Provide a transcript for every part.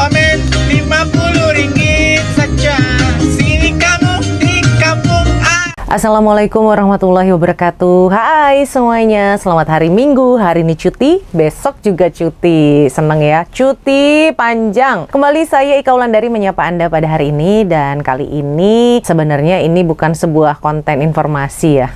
komen Rp50 saja. Sini kamu di kampung A. Assalamualaikum warahmatullahi wabarakatuh. Hai semuanya, selamat hari Minggu. Hari ini cuti, besok juga cuti. Seneng ya, cuti panjang. Kembali saya Ika Wulandari menyapa Anda pada hari ini. Dan kali ini sebenarnya ini bukan sebuah konten informasi ya.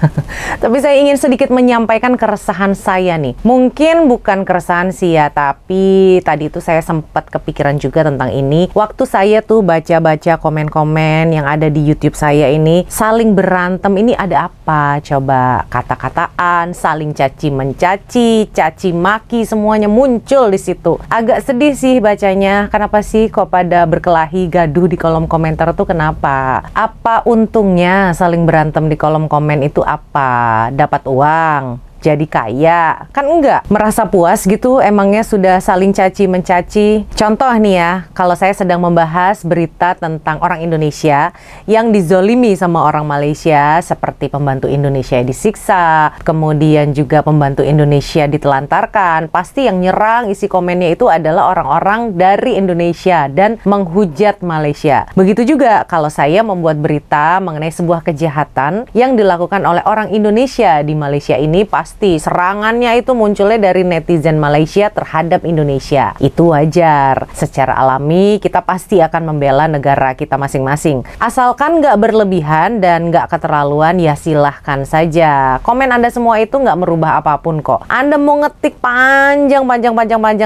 Tapi saya ingin sedikit menyampaikan keresahan saya nih. Mungkin bukan keresahan sih ya, tapi tadi itu saya sempat kepikiran juga tentang ini. Waktu saya tuh baca-baca komen-komen yang ada di YouTube saya ini, saling berantem. Ini ada apa? Coba kata-kataan, saling caci mencaci, caci maki, semuanya muncul di situ. Agak sedih sih bacanya. Kenapa sih kok pada berkelahi, gaduh di kolom komentar tuh kenapa? Apa untungnya saling berantem di kolom komen itu apa? Dapat uang? Jadi kaya? Kan enggak. Merasa puas gitu emangnya sudah saling caci mencaci? Contoh nih ya, kalau saya sedang membahas berita tentang orang Indonesia yang dizolimi sama orang Malaysia, seperti pembantu Indonesia disiksa, kemudian juga pembantu Indonesia ditelantarkan, pasti yang nyerang isi komennya itu adalah orang-orang dari Indonesia dan menghujat Malaysia. Begitu juga kalau saya membuat berita mengenai sebuah kejahatan yang dilakukan oleh orang Indonesia di Malaysia ini, pasti serangannya itu munculnya dari netizen Malaysia terhadap Indonesia. Itu wajar. Secara alami kita pasti akan membela negara kita masing-masing. Asalkan nggak berlebihan dan nggak keterlaluan, ya silahkan saja. Komen Anda semua itu nggak merubah apapun kok. Anda mau ngetik panjang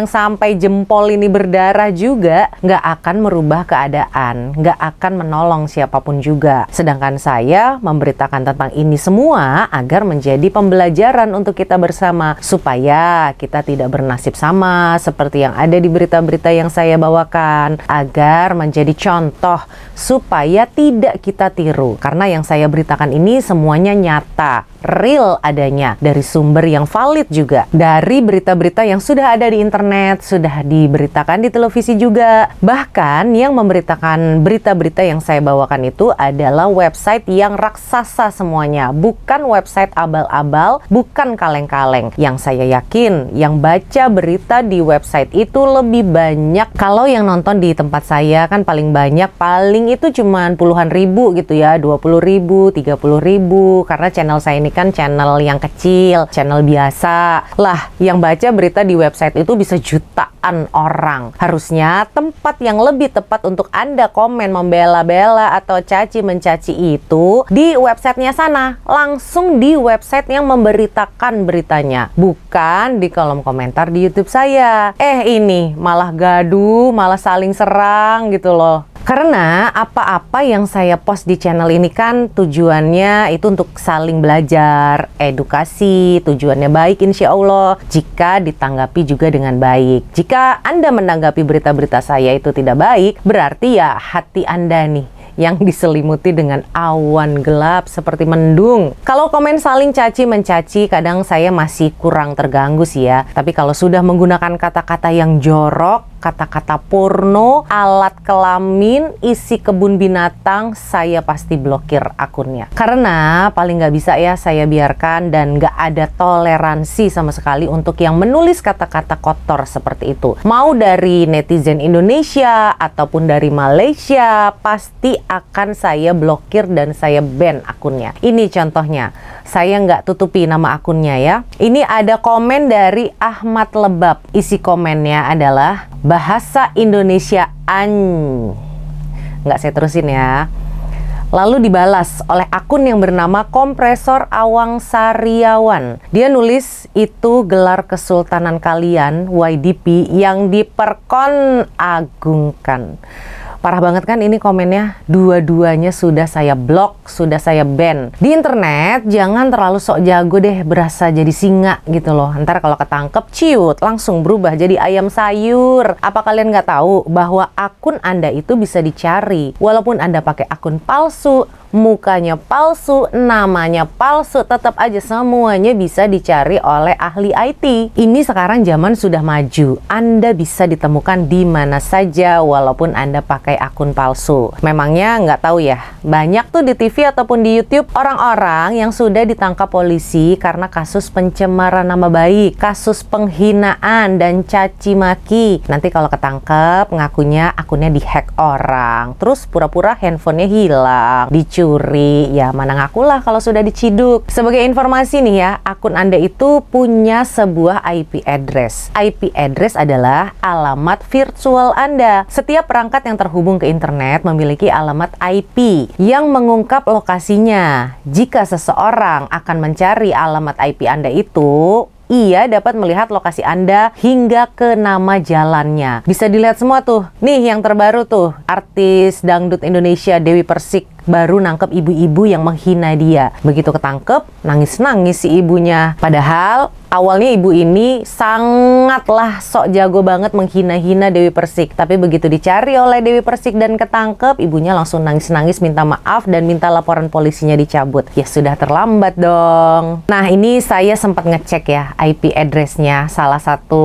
sampai jempol ini berdarah juga, nggak akan merubah keadaan. Nggak akan menolong siapapun juga. Sedangkan saya memberitakan tentang ini semua agar menjadi pembelajaran untuk kita bersama, supaya kita tidak bernasib sama seperti yang ada di berita-berita yang saya bawakan, agar menjadi contoh supaya tidak kita tiru. Karena yang saya beritakan ini semuanya nyata, real adanya, dari sumber yang valid juga, dari berita-berita yang sudah ada di internet, sudah diberitakan di televisi juga. Bahkan yang memberitakan berita-berita yang saya bawakan itu adalah website yang raksasa semuanya, bukan website abal-abal, bukan kaleng-kaleng. Yang saya yakin yang baca berita di website itu lebih banyak. Kalau yang nonton di tempat saya kan paling banyak, paling itu cuman puluhan ribu gitu ya, 20.000, 30.000, karena channel saya ini kan channel yang kecil, channel biasa. Lah, yang baca berita di website itu bisa jutaan orang. Harusnya tempat yang lebih tepat untuk Anda komen, membela-bela atau caci mencaci itu di websitenya sana, langsung di website yang memberitakan beritanya, bukan di kolom komentar di YouTube saya. Ini malah gaduh, malah saling serang gitu loh. Karena apa-apa yang saya post di channel ini kan tujuannya itu untuk saling belajar, edukasi, tujuannya baik insya Allah, jika ditanggapi juga dengan baik. Jika Anda menanggapi berita-berita saya itu tidak baik, berarti ya hati Anda nih yang diselimuti dengan awan gelap seperti mendung. Kalau komen saling caci mencaci, kadang saya masih kurang terganggu sih ya. Tapi kalau sudah menggunakan kata-kata yang jorok, kata-kata porno, alat kelamin, isi kebun binatang, saya pasti blokir akunnya. Karena paling nggak bisa ya saya biarkan, dan nggak ada toleransi sama sekali untuk yang menulis kata-kata kotor seperti itu. Mau dari netizen Indonesia ataupun dari Malaysia, pasti akan saya blokir dan saya ban akunnya. Ini contohnya, saya nggak tutupi nama akunnya ya. Ini ada komen dari Ahmad Lebab. Isi komennya adalah bahasa Indonesia nggak saya terusin ya. Lalu dibalas oleh akun yang bernama Kompresor Awang Sariawan. Dia nulis, itu gelar kesultanan kalian YDP yang diperkon agungkan. Parah banget kan ini komennya. Dua-duanya sudah saya blok, sudah saya ban. Di internet jangan terlalu sok jago deh, berasa jadi singa gitu loh. Ntar kalau ketangkep ciut, langsung berubah jadi ayam sayur. Apa kalian nggak tahu bahwa akun Anda itu bisa dicari? Walaupun Anda pakai akun palsu, mukanya palsu, namanya palsu, tetap aja semuanya bisa dicari oleh ahli IT. Ini sekarang zaman sudah maju. Anda bisa ditemukan di mana saja walaupun Anda pakai memakai akun palsu. Memangnya nggak tahu ya, banyak tuh di TV ataupun di YouTube orang-orang yang sudah ditangkap polisi karena kasus pencemaran nama baik, kasus penghinaan dan caci maki. Nanti kalau ketangkep ngakunya akunnya dihack orang, terus pura-pura handphonenya hilang, dicuri. Ya mana ngakulah kalau sudah diciduk. Sebagai informasi nih ya, akun Anda itu punya sebuah IP address. IP address adalah alamat virtual Anda. Setiap perangkat yang terhubung ke internet memiliki alamat IP yang mengungkap lokasinya. Jika seseorang akan mencari alamat IP Anda itu, ia dapat melihat lokasi Anda hingga ke nama jalannya. Bisa dilihat semua tuh. Nih yang terbaru tuh, artis dangdut Indonesia Dewi Persik baru nangkep ibu-ibu yang menghina dia. Begitu ketangkep, nangis-nangis si ibunya. Padahal awalnya ibu ini sangatlah sok jago banget menghina-hina Dewi Persik. Tapi begitu dicari oleh Dewi Persik dan ketangkep, ibunya langsung nangis-nangis minta maaf dan minta laporan polisinya dicabut. Ya sudah terlambat dong. Nah ini saya sempat ngecek ya IP address-nya salah satu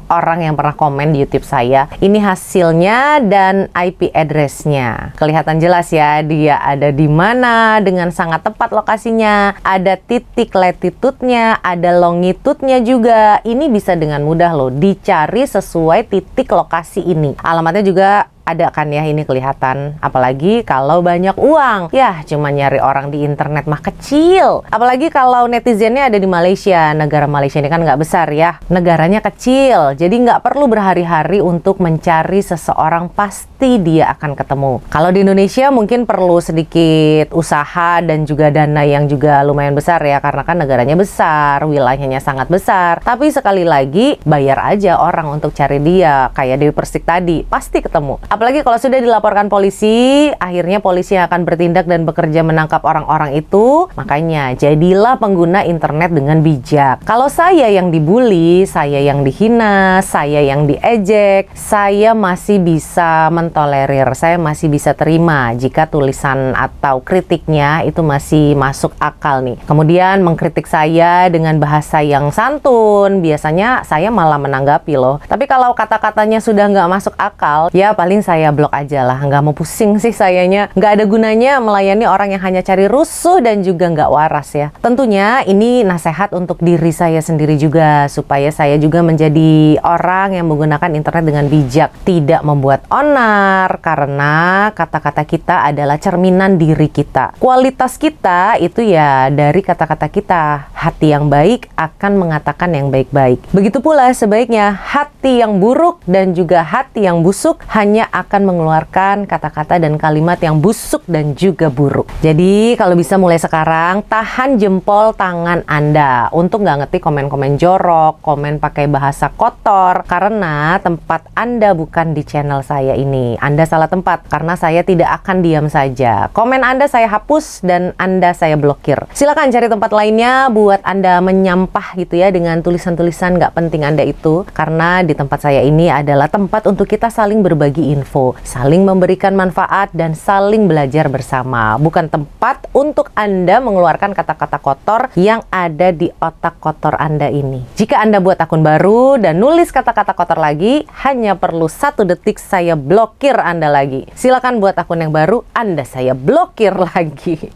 orang yang pernah komen di YouTube saya. Ini hasilnya dan IP address-nya. Kelihatan jelas ya dia ada di mana dengan sangat tepat lokasinya. Ada titik latitude-nya, ada longitude-nya juga. Ini bisa dengan mudah loh dicari sesuai titik lokasi ini. Alamatnya juga ada kan ya, ini kelihatan. Apalagi kalau banyak uang. Ya, cuma nyari orang di internet mah kecil. Apalagi kalau netizennya ada di Malaysia. Negara Malaysia ini kan nggak besar ya. Negaranya kecil. Jadi nggak perlu berhari-hari untuk mencari seseorang, pasti dia akan ketemu. Kalau di Indonesia mungkin perlu sedikit usaha dan juga dana yang juga lumayan besar ya. Karena kan negaranya besar, wilayahnya sangat besar. Tapi sekali lagi, bayar aja orang untuk cari dia. Kayak Dewi Persik tadi, pasti ketemu. Apalagi kalau sudah dilaporkan polisi, akhirnya polisi akan bertindak dan bekerja menangkap orang-orang itu. Makanya, jadilah pengguna internet dengan bijak. Kalau saya yang dibully, saya yang dihina, saya yang diejek, saya masih bisa mentolerir, saya masih bisa terima jika tulisan atau kritiknya itu masih masuk akal nih. Kemudian mengkritik saya dengan bahasa yang santun, biasanya saya malah menanggapi loh. Tapi kalau kata-katanya sudah nggak masuk akal, ya paling saya blok aja lah, nggak mau pusing sih sayanya. Nggak ada gunanya melayani orang yang hanya cari rusuh dan juga nggak waras ya. Tentunya ini nasihat untuk diri saya sendiri juga, supaya saya juga menjadi orang yang menggunakan internet dengan bijak, tidak membuat onar, karena kata-kata kita adalah cerminan diri kita. Kualitas kita itu ya dari kata-kata kita. Hati yang baik akan mengatakan yang baik-baik. Begitu pula sebaiknya hati yang buruk dan juga hati yang busuk hanya akan mengeluarkan kata-kata dan kalimat yang busuk dan juga buruk. Jadi kalau bisa mulai sekarang, tahan jempol tangan Anda untuk nggak ngetik komen-komen jorok, komen pakai bahasa kotor, karena tempat Anda bukan di channel saya ini. Anda salah tempat, karena saya tidak akan diam saja. Komen Anda saya hapus dan Anda saya blokir. Silakan cari tempat lainnya buat Anda menyampah gitu ya dengan tulisan-tulisan nggak penting Anda itu, karena di tempat saya ini adalah tempat untuk kita saling berbagi info, saling memberikan manfaat, dan saling belajar bersama. Bukan tempat untuk Anda mengeluarkan kata-kata kotor yang ada di otak kotor Anda ini. Jika Anda buat akun baru dan nulis kata-kata kotor lagi, hanya perlu 1 detik saya blokir Anda lagi. Silakan buat akun yang baru, Anda saya blokir lagi.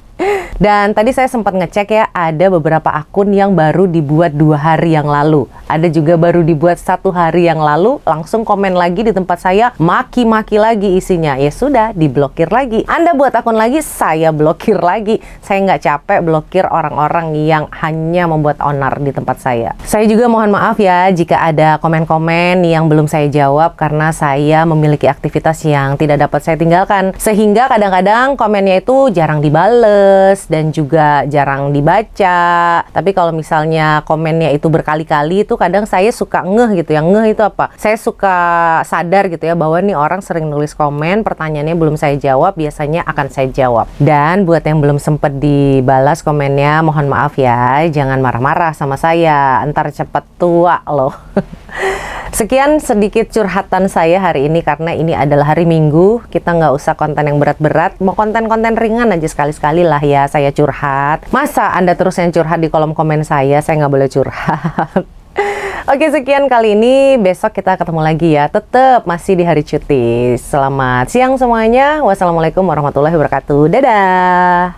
Dan tadi saya sempat ngecek ya, ada beberapa akun yang baru dibuat 2 hari yang lalu. Ada juga baru dibuat 1 hari yang lalu, langsung komen lagi di tempat saya, maki-maki lagi isinya. Ya sudah, diblokir lagi. Anda buat akun lagi, saya blokir lagi. Saya nggak capek blokir orang-orang yang hanya membuat onar di tempat saya. Saya juga mohon maaf ya jika ada komen-komen yang belum saya jawab, karena saya memiliki aktivitas yang tidak dapat saya tinggalkan. Sehingga kadang-kadang komennya itu jarang dibales dan juga jarang dibaca. Tapi kalau misalnya komennya itu berkali-kali, itu kadang saya suka ngeh gitu ya. Ngeh itu apa? Saya suka sadar gitu ya bahwa nih orang sering nulis komen, pertanyaannya belum saya jawab, biasanya akan saya jawab. Dan buat yang belum sempat dibalas komennya, mohon maaf ya, jangan marah-marah sama saya, ntar cepet tua loh. Sekian sedikit curhatan saya hari ini, karena ini adalah hari Minggu. Kita nggak usah konten yang berat-berat, mau konten-konten ringan aja sekali-sekali lah ya saya curhat. Masa Anda terus yang curhat di kolom komen saya nggak boleh curhat. Oke, sekian kali ini. Besok kita ketemu lagi ya. Tetap masih di hari cuti. Selamat siang semuanya. Wassalamualaikum warahmatullahi wabarakatuh. Dadah.